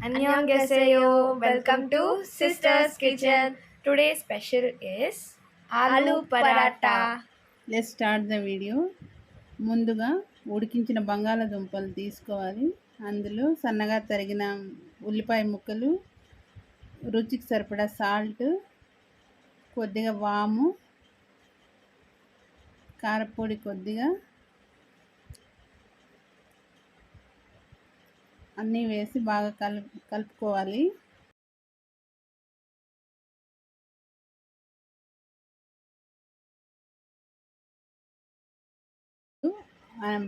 Annyeonghaseyo. Welcome to Sister's Kitchen. Today's special is aloo paratha. Let's start the video. ముందుగా ఉడికించిన బంగాళాదుంపలు తీసుకోవాలి. అందులో సన్నగా తరిగిన ఉల్లిపాయ ముక్కలు, రుచికి సరిపడా సాల్ట్, కొద్దిగా వాము, కారపొడి కొద్దిగా అన్నీ వేసి బాగా కలుపుకోవాలి.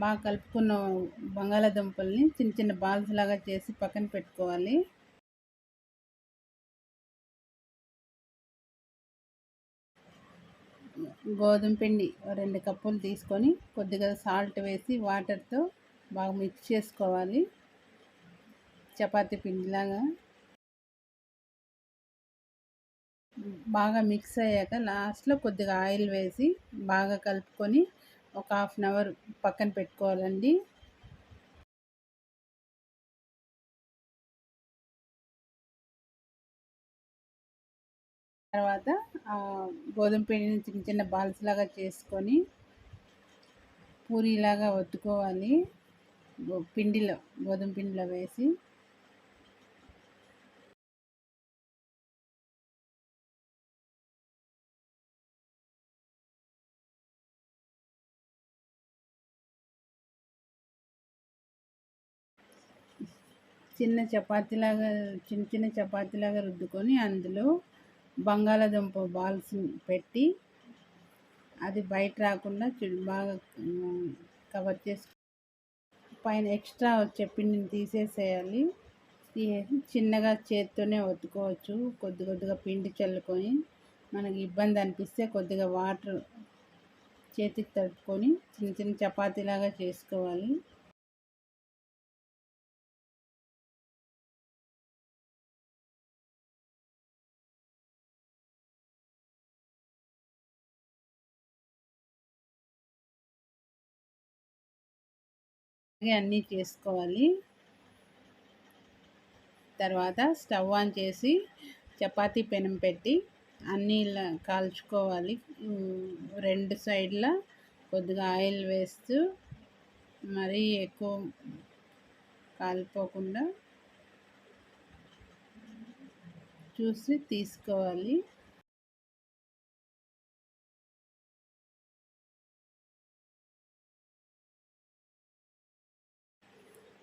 బాగా కలుపుకున్న బంగాళాదుంపల్ని చిన్న చిన్న బాల్స్ లాగా చేసి పక్కన పెట్టుకోవాలి. గోధుమ పిండి 2 కప్పులు తీసుకొని కొద్దిగా సాల్ట్ వేసి వాటర్తో బాగా మిక్స్ చేసుకోవాలి. చపాతీ పిండిలాగా బాగా మిక్స్ అయ్యాక లాస్ట్లో కొద్దిగా ఆయిల్ వేసి బాగా కలుపుకొని ఒక 1/2 అవర్ పక్కన పెట్టుకోవాలండి. తర్వాత గోధుమ పిండిని చిన్న చిన్న బాల్స్ లాగా చేసుకొని పూరీలాగా ఒత్తుకోవాలి. గోధుమ పిండిలో వేసి చిన్న చిన్న చపాతీలాగా రుద్దుకొని అందులో బంగాళాదుంప బాల్స్ పెట్టి అది బయట రాకుండా బాగా కవర్ చేసి పైన ఎక్స్ట్రా వచ్చే పిండిని తీసేసేయాలి. తీసేసి చిన్నగా చేత్తోనే ఒత్తుకోవచ్చు. కొద్దిగా పిండి చల్లుకొని మనకి ఇబ్బంది అనిపిస్తే కొద్దిగా వాటర్ చేతికి తడుపుకొని చిన్న చిన్న చపాతీలాగా చేసుకోవాలి. అన్నీ చేసుకోవాలి. తర్వాత స్టవ్ ఆన్ చేసి చపాతీ పెనం పెట్టి అన్నీ ఇలా కాల్చుకోవాలి. 2 సైడ్ల కొద్దిగా ఆయిల్ వేస్తూ మరీ ఎక్కువ కాలిపోకుండా చూసి తీసుకోవాలి.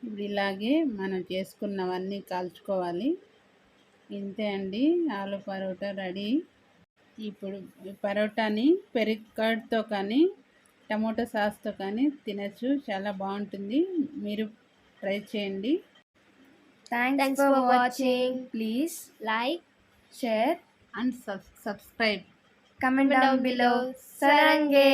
ఇప్పుడు ఇలాగే మనం చేసుకున్నవన్నీ కాల్చుకోవాలి. ఇంతే అండి, ఆలు పరోటా రెడీ. ఇప్పుడు పరోటాని పెరుగు కర్డ్తో కానీ టమోటా సాస్తో కానీ తినచ్చు. చాలా బాగుంటుంది. మీరు ట్రై చేయండి. Thanks for watching. Please like, share and subscribe. comment down below. Sarange.